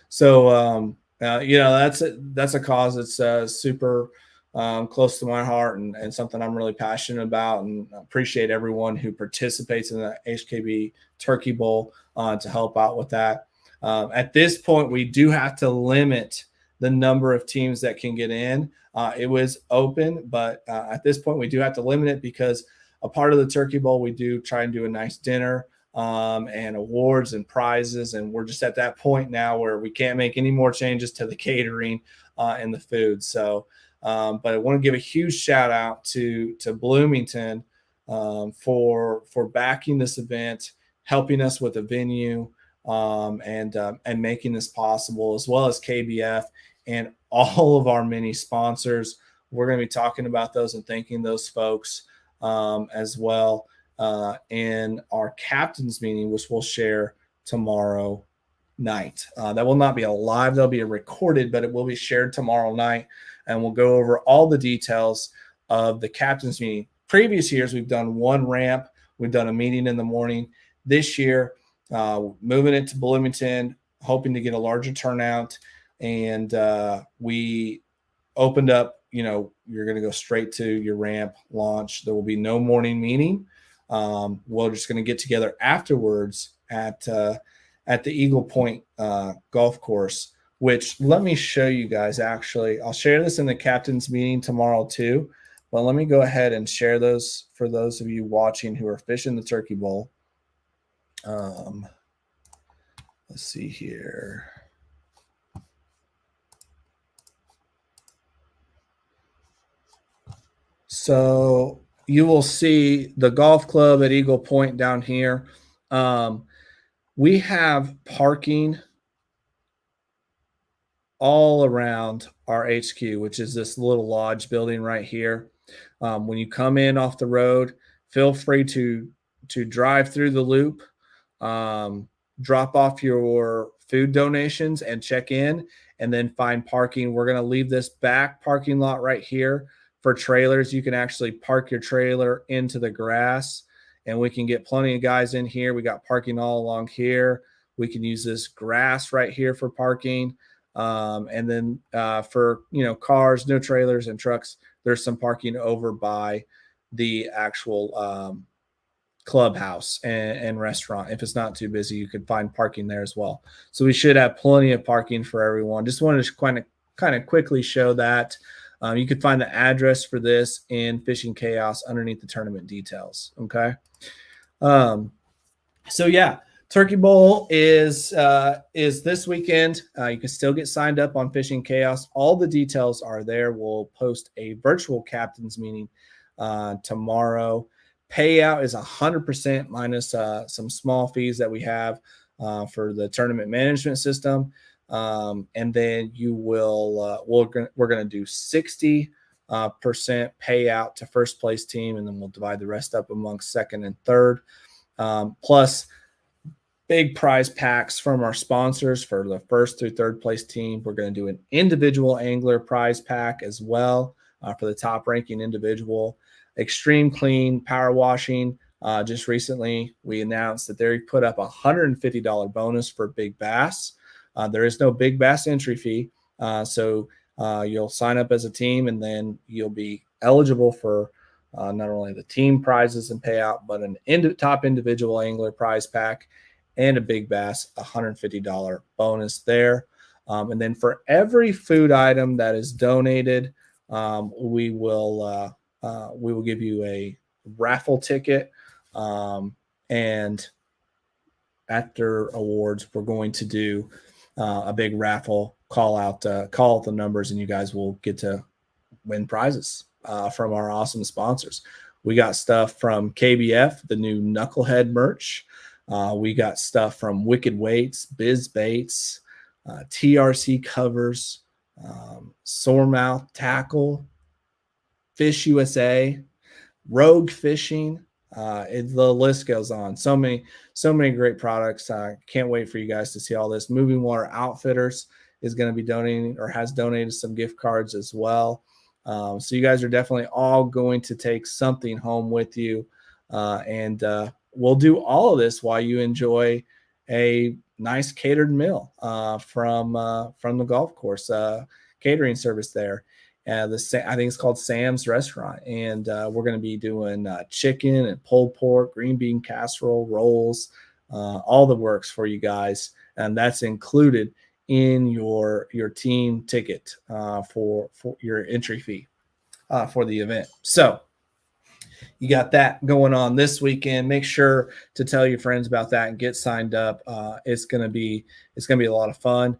So that's a cause that's super close to my heart and something I'm really passionate about, and appreciate everyone who participates in the HKB Turkey Bowl to help out with that. At this point, we do have to limit the number of teams that can get in. It was open, but at this point, we do have to limit it because a part of the Turkey Bowl, we do try and do a nice dinner and awards and prizes. And we're just at that point now where we can't make any more changes to the catering and the food. So, but I want to give a huge shout out to Bloomington for backing this event, helping us with the venue, and making this possible, as well as KBF and all of our many sponsors. We're going to be talking about those and thanking those folks as well in our captain's meeting, which we'll share tomorrow night. That will not be a live, that'll be a recorded, but it will be shared tomorrow night. And we'll go over all the details of the captain's meeting. Previous years, we've done one ramp. We've done a meeting in the morning. This year, moving it to Bloomington, hoping to get a larger turnout. And we opened up, you're going to go straight to your ramp launch. There will be no morning meeting. We're just going to get together afterwards at the Eagle Point golf course, which let me show you guys. Actually, I'll share this in the captain's meeting tomorrow too. But let me go ahead and share those for those of you watching who are fishing the Turkey Bowl. Let's see here. So you will see the golf club at Eagle Point down here. We have parking all around our HQ, which is this little lodge building right here. When you come in off the road, feel free to drive through the loop, drop off your food donations and check in, and then find parking. We're going to leave this back parking lot right here for trailers. You can actually park your trailer into the grass, and we can get plenty of guys in here. We got parking all along here. We can use this grass right here for parking. And then for cars, no trailers and trucks, there's some parking over by the actual clubhouse and restaurant. If it's not too busy, you could find parking there as well. So we should have plenty of parking for everyone. Just wanted to kind of quickly show that. You could find the address for this in Fishing Chaos underneath the tournament details. Okay. So yeah, Turkey Bowl is this weekend. You can still get signed up on Fishing Chaos. All the details are there. We'll post a virtual captain's meeting tomorrow. Payout is 100% minus some small fees that we have for the tournament management system. And then you will we're going to do 60 percent payout to first place team, and then we'll divide the rest up amongst second and third. Plus big prize packs from our sponsors for the first through third place team. We're going to do an individual angler prize pack as well for the top ranking individual. Extreme Clean Power Washing. Just recently, we announced that they put up a $150 bonus for Big Bass. There is no Big Bass entry fee. So you'll sign up as a team, and then you'll be eligible for not only the team prizes and payout, but an top individual angler prize pack and a Big Bass $150 bonus there. And then for every food item that is donated, we will give you a raffle ticket. And after awards, we're going to do a big raffle, call out the numbers, and you guys will get to win prizes from our awesome sponsors. We got stuff from KBF, the new Knucklehead merch. We got stuff from Wicked Weights, Biz Baits, TRC Covers, Soremouth Tackle, Fish USA, Rogue Fishing. The list goes on. So many great products. Can't wait for you guys to see all this. Moving Water Outfitters is going to be donating or has donated some gift cards as well. So you guys are definitely all going to take something home with you. And we'll do all of this while you enjoy a nice catered meal from the golf course catering service there. I think it's called Sam's Restaurant, and we're going to be doing chicken and pulled pork, green bean casserole, rolls, all the works for you guys, and that's included in your team ticket for your entry fee for the event. So you got that going on this weekend. Make sure to tell your friends about that and get signed up. It's gonna be a lot of fun.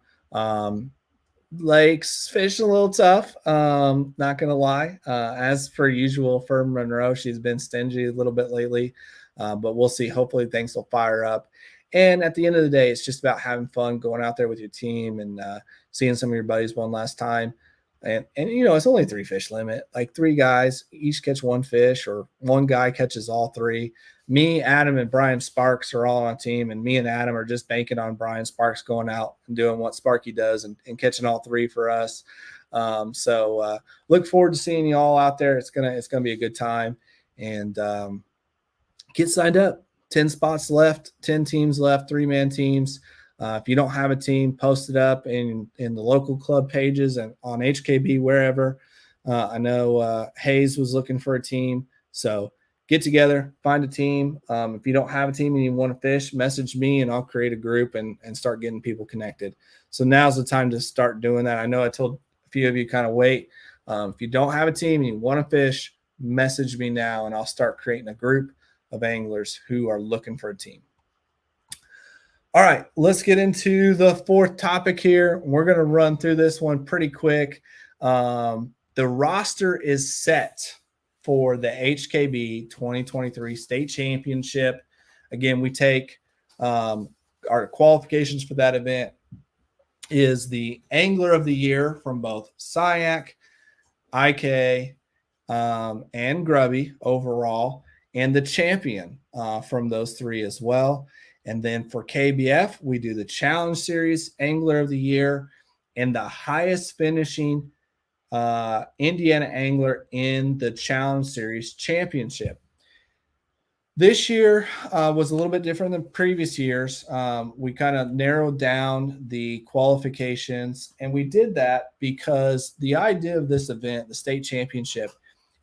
Lakes fishing a little tough, not gonna lie. As per usual for Monroe, she's been stingy a little bit lately, but we'll see. Hopefully things will fire up. And at the end of the day, it's just about having fun, going out there with your team and seeing some of your buddies one last time. And it's only 3 fish limit, like 3 guys each catch 1 fish, or 1 guy catches all 3. Me, Adam, and Brian Sparks are all on a team, and me and Adam are just banking on Brian Sparks going out and doing what Sparky does and catching all 3 for us. So look forward to seeing you all out there. It's gonna be a good time, and get signed up. 10 spots left, 10 teams left, 3-man teams. If you don't have a team, post it up in the local club pages and on HKB, wherever. I know Hayes was looking for a team. So get together, find a team. If you don't have a team and you want to fish, message me and I'll create a group and start getting people connected. So now's the time to start doing that. I know I told a few of you kind of wait. If you don't have a team and you want to fish, message me now and I'll start creating a group of anglers who are looking for a team. All right, let's get into the 4th topic here. We're going to run through this one pretty quick. The roster is set for the HKB 2023 State Championship. Again, we take our qualifications for that event is the Angler of the Year from both SIAC, IK, and Grubby overall, and the champion from those 3 as well. And then for KBF, we do the Challenge Series Angler of the Year and the highest finishing Indiana angler in the Challenge Series Championship. This year was a little bit different than previous years. We kind of narrowed down the qualifications, and we did that because the idea of this event, the state championship,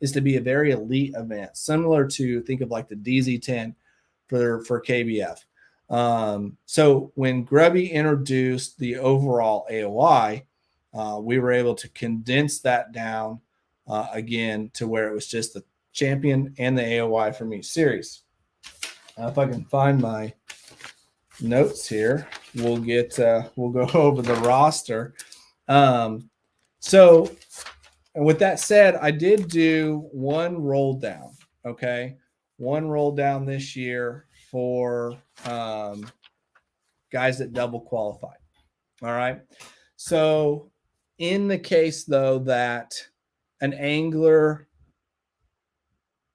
is to be a very elite event, similar to, think of like the DZ10 for KBF. So when Grubby introduced the overall AOI, we were able to condense that down again to where it was just the champion and the AOI from each series. If I can find my notes here, we'll go over the roster. So with that said, I did do 1 roll down. Okay. 1 roll down this year for guys that double qualified. All right. So in the case, though, that an angler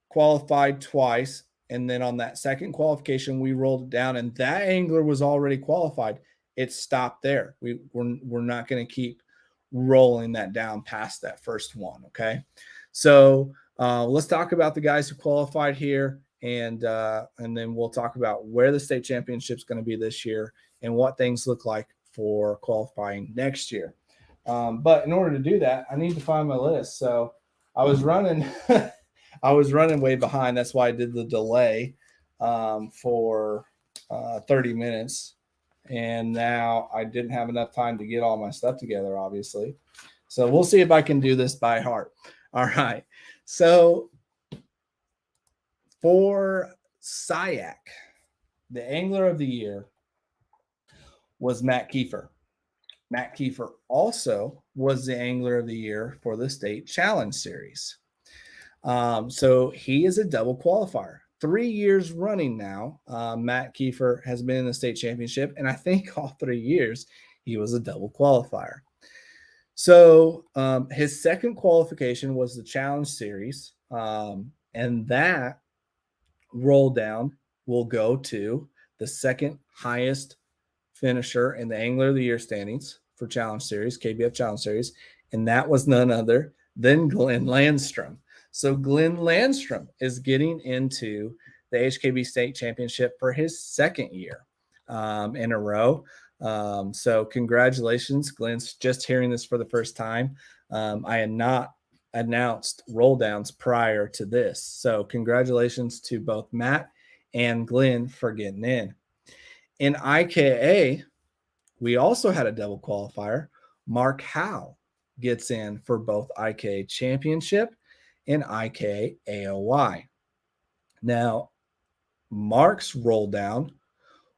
qualified twice, and then on that second qualification, we rolled it down, and that angler was already qualified. It stopped there. We're not going to keep rolling that down past that first one. Okay, so let's talk about the guys who qualified here, and then we'll talk about where the state championship is going to be this year and what things look like for qualifying next year. But in order to do that, I need to find my list. So I was running. I was running way behind. That's why I did the delay for 30 minutes. And now I didn't have enough time to get all my stuff together, obviously. So we'll see if I can do this by heart. All right. So for SIAC, the Angler of the Year was Matt Kiefer. Matt Kiefer also was the Angler of the Year for the State Challenge Series. So he is a double qualifier. 3 years running now, Matt Kiefer has been in the state championship, and I think all 3 years he was a double qualifier. So his second qualification was the Challenge Series, and that roll down will go to the second highest finisher in the Angler of the Year standings for Challenge Series, KBF Challenge Series, and that was none other than Glenn Landstrom. So Glenn Landstrom is getting into the HKB State Championship for his second year in a row. So congratulations, Glenn's just hearing this for the first time. I had not announced roll downs prior to this. So congratulations to both Matt and Glenn for getting in. In IKA, we also had a double qualifier. Mark Howe gets in for both IKA Championship and IKA AOY. Now, Mark's roll down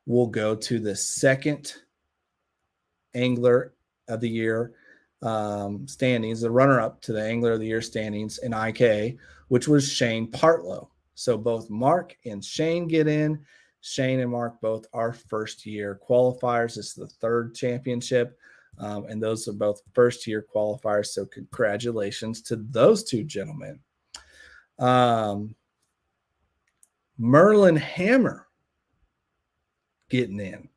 will go to the second Angler of the Year standings, the runner-up to the Angler of the Year standings in IKA, which was Shane Partlow. So both Mark and Shane get in. Shane and Mark both are first-year qualifiers. This is the third championship, and those are both first-year qualifiers. So congratulations to those two gentlemen. Merlin Hammer getting in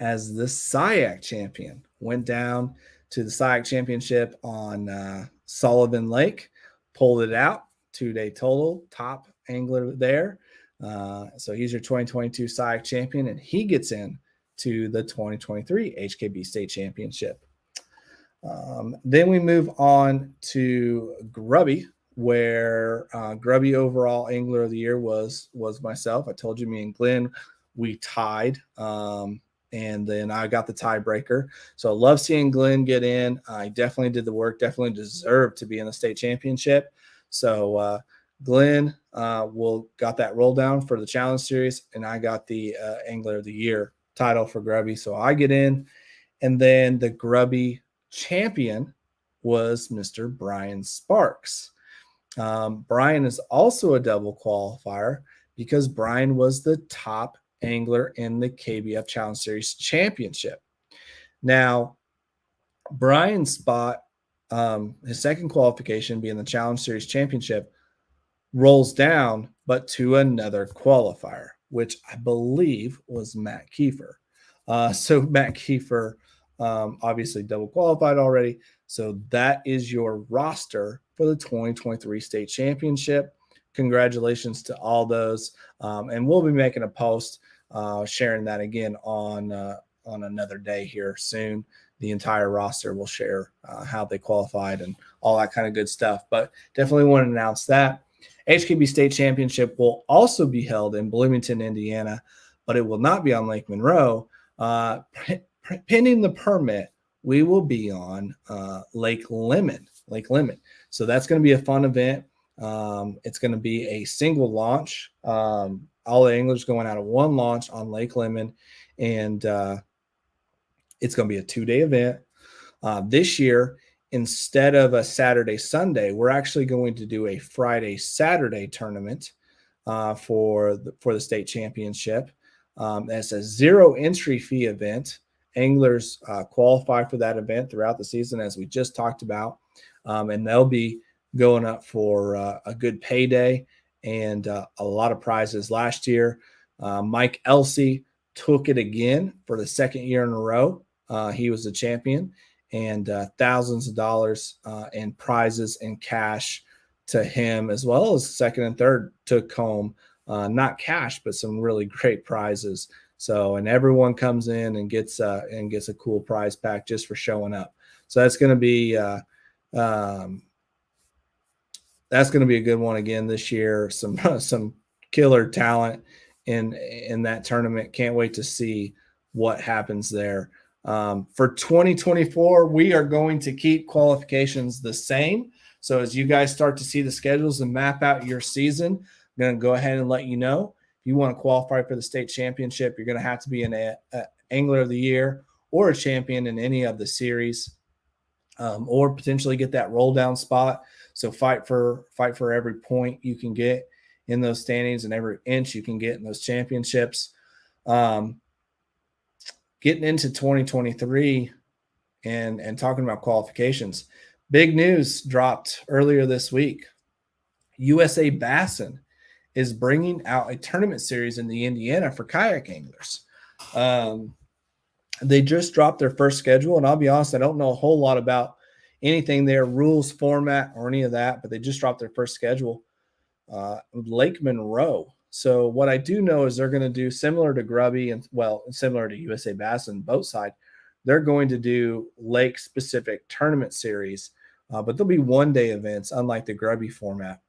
as the SIAC champion. Went down to the SIAC championship on Sullivan Lake, pulled it out, 2-day total, top angler there. So he's your 2022 SIAC champion, and he gets in to the 2023 HKB State Championship. Then we move on to Grubby, where Grubby overall Angler of the Year was myself. I told you, me and Glenn, we tied, and then I got the tiebreaker. So I love seeing Glenn get in. I definitely did the work, definitely deserved to be in the state championship. So Glenn got that roll down for the Challenge Series, and I got the Angler of the Year title for Grubby. So I get in, and then the Grubby champion was Mr. Brian Sparks. Brian is also a double qualifier because Brian was the top angler in the KBF Challenge Series Championship. Now, Brian's spot, his second qualification being the Challenge Series Championship, rolls down, but to another qualifier, which I believe was Matt Kiefer. So Matt Kiefer obviously double qualified already. So that is your roster for the 2023 State Championship. Congratulations to all those. And we'll be making a post sharing that again on another day here soon. The entire roster will share how they qualified and all that kind of good stuff. But definitely want to announce that. HKB State Championship will also be held in Bloomington, Indiana, but it will not be on Lake Monroe. Pending the permit, we will be on Lake Lemon. So that's going to be a fun event. It's going to be a single launch. All the anglers going out of one launch on Lake Lemon, and it's going to be a 2-day event. This year, instead of a Saturday-Sunday, we're actually going to do a Friday-Saturday tournament for the state championship. It's a 0 entry fee event. Anglers qualify for that event throughout the season, as we just talked about. and they'll be going up for a good payday and a lot of prizes. Last year, Mike Elsey took it again for the second year in a row. He was the champion, and thousands of dollars in prizes and cash to him, as well as second and third took home not cash, but some really great prizes. So, and everyone comes in and gets a cool prize pack just for showing up. So that's going to be a good one again this year. Some killer talent in that tournament. Can't wait to see what happens there. For 2024, we are going to keep qualifications the same. So as you guys start to see the schedules and map out your season, I'm going to go ahead and let you know. If you want to qualify for the state championship, you're going to have to be an Angler of the Year or a champion in any of the series, or potentially get that roll down spot. So fight for every point you can get in those standings and every inch you can get in those championships. Getting into 2023 and talking about qualifications, big news dropped earlier this week. USA Bassin is bringing out a tournament series in the Indiana for kayak anglers. They just dropped their first schedule, and I'll be honest, I don't know a whole lot about anything there, rules, format, or any of that, but they just dropped their first schedule. Lake Monroe. So what I do know is they're going to do similar to Grubby and, well, similar to USA Bassin boat side. They're going to do lake-specific tournament series, but they'll be one-day events, unlike the Grubby format,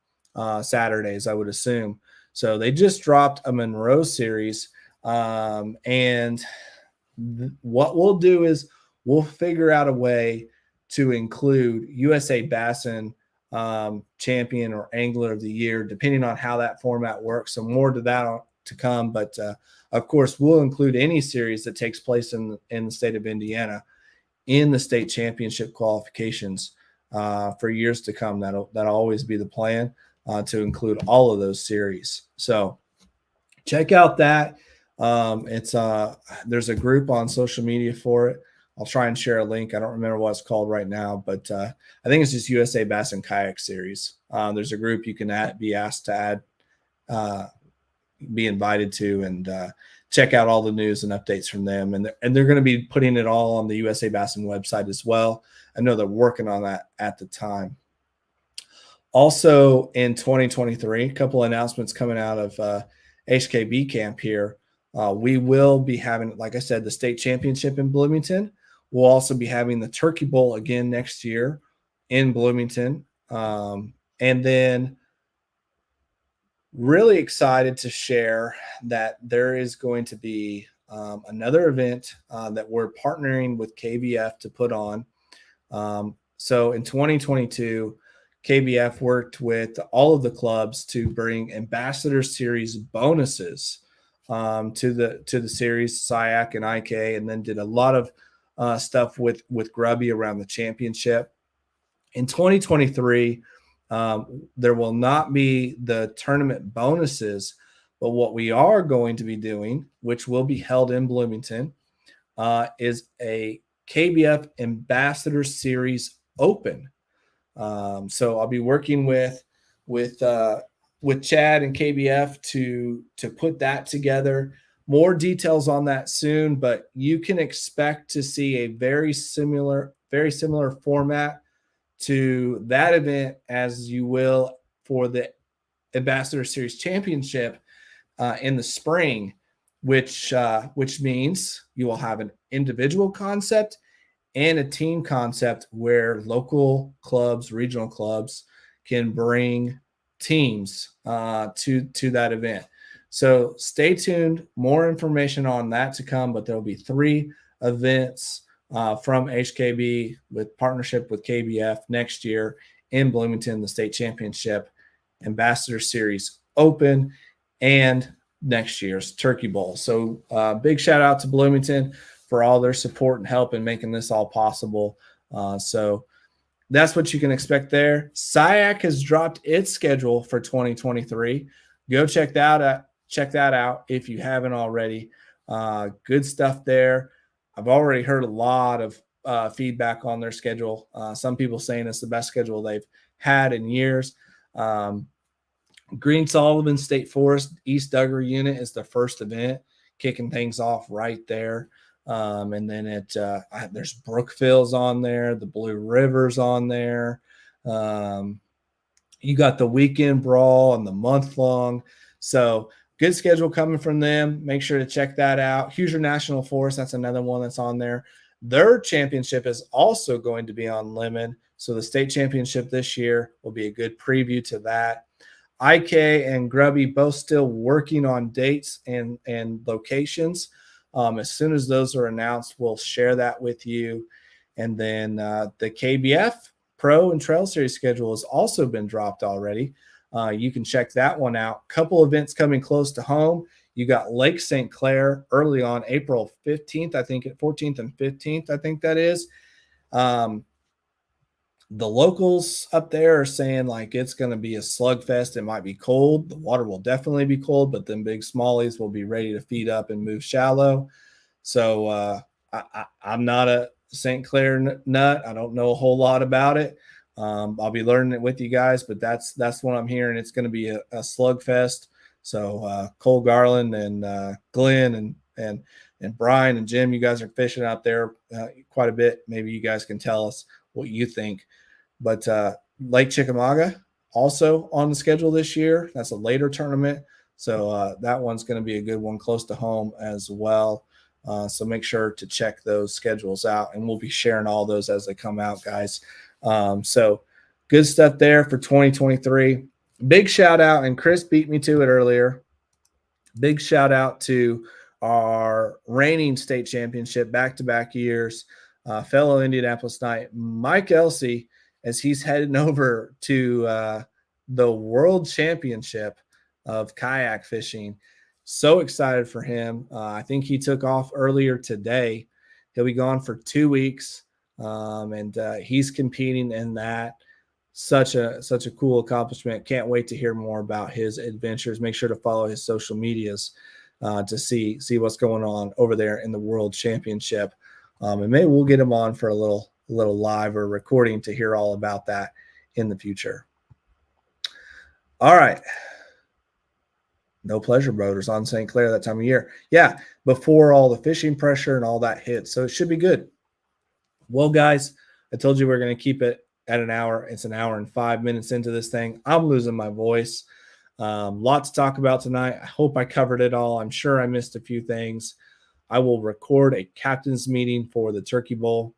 Saturdays, I would assume. So they just dropped a Monroe series, and what we'll do is we'll figure out a way to include USA Bassin champion or angler of the year, depending on how that format works. So more to that to come. But of course, we'll include any series that takes place in the state of Indiana in the state championship qualifications for years to come. That'll always be the plan, to include all of those series. So check out that. There's a group on social media for it. I'll try and share a link. I don't remember what it's called right now, but I think it's just USA Bassin Kayak Series. There's a group you can be asked to add, be invited to, and check out all the news and updates from them. And they're going to be putting it all on the USA Bassin website as well. I know they're working on that at the time. Also in 2023, a couple of announcements coming out of HKB camp here. We will be having, like I said, the state championship in Bloomington. We'll also be having the Turkey Bowl again next year in Bloomington. And then really excited to share that there is going to be another event that we're partnering with KBF to put on. So in 2022, KBF worked with all of the clubs to bring Ambassador Series bonuses to the series, SIAC and IK, and then did a lot of stuff with Grubby around the championship. In 2023, there will not be the tournament bonuses, but what we are going to be doing, which will be held in Bloomington, is a KBF Ambassador Series Open. So I'll be working with Chad and KBF to put that together. More details on that soon, but you can expect to see a very similar format to that event as you will for the Ambassador Series Championship in the spring, which means you will have an individual concept and a team concept where local clubs, regional clubs can bring teams to that event. So stay tuned. More information on that to come, but there'll be 3 events from HKB with partnership with KBF next year in Bloomington, the state championship, Ambassador Series Open, and next year's Turkey Bowl. So big shout out to Bloomington for all their support and help in making this all possible. So that's what you can expect there. SIAC has dropped its schedule for 2023. Go check that out if you haven't already. Good stuff there. I've already heard a lot of feedback on their schedule. Some people saying it's the best schedule they've had in years. Green Sullivan State Forest East Duggar unit is the first event, kicking things off right there. And then there's Brookville's on there, the Blue River's on there. You got the weekend brawl and the month long. So good schedule coming from them. Make sure to check that out. Hoosier National Forest, that's another one that's on there. Their championship is also going to be on Lemon. So the state championship this year will be a good preview to that. IK and Grubby both still working on dates and locations. As soon as those are announced, we'll share that with you. And then the KBF Pro and Trail Series schedule has also been dropped already. You can check that one out. Couple events coming close to home. You got Lake St. Clair early on April 15th, I think, 14th and 15th, I think that is. The locals up there are saying like it's going to be a slugfest. It might be cold. The water will definitely be cold, but then big smallies will be ready to feed up and move shallow. So I'm not a St. Clair nut. I don't know a whole lot about it. I'll be learning it with you guys, but that's what I'm hearing. It's going to be a slugfest. So Cole Garland and Glenn and Brian and Jim, you guys are fishing out there quite a bit. Maybe you guys can tell us what you think. But Lake Chickamauga also on the schedule this year. That's a later tournament. So that one's going to be a good one close to home as well. So make sure to check those schedules out, and we'll be sharing all those as they come out, guys. So good stuff there for 2023. Big shout out, and Chris beat me to it earlier. Big shout out to our reigning state championship back-to-back years, fellow Indianapolis Knight, Mike Elsey, as he's heading over to the World Championship of kayak fishing. So excited for him. I think he took off earlier today. He'll be gone for 2 weeks, and he's competing in that. Such a cool accomplishment. Can't wait to hear more about his adventures. Make sure to follow his social medias to see what's going on over there in the World Championship. And maybe we'll get him on for a little live or recording to hear all about that in the future. All right. No pleasure boaters on St. Clair that time of year. Yeah, before all the fishing pressure and all that hits. So it should be good. Well, guys, I told you we're going to keep it at an hour. It's an hour and 5 minutes into this thing. I'm losing my voice. Lot to talk about tonight. I hope I covered it all. I'm sure I missed a few things. I will record a captain's meeting for the Turkey Bowl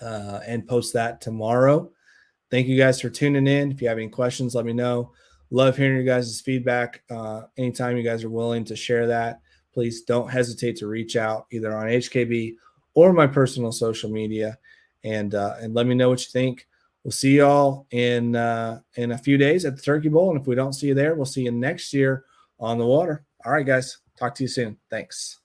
and post that tomorrow. Thank you guys for tuning in. If you have any questions, let me know. Love hearing your guys' feedback. Anytime you guys are willing to share that, please don't hesitate to reach out either on HKB or my personal social media and let me know what you think. We'll see y'all in a few days at the Turkey Bowl. And if we don't see you there, we'll see you next year on the water. All right, guys. Talk to you soon. Thanks.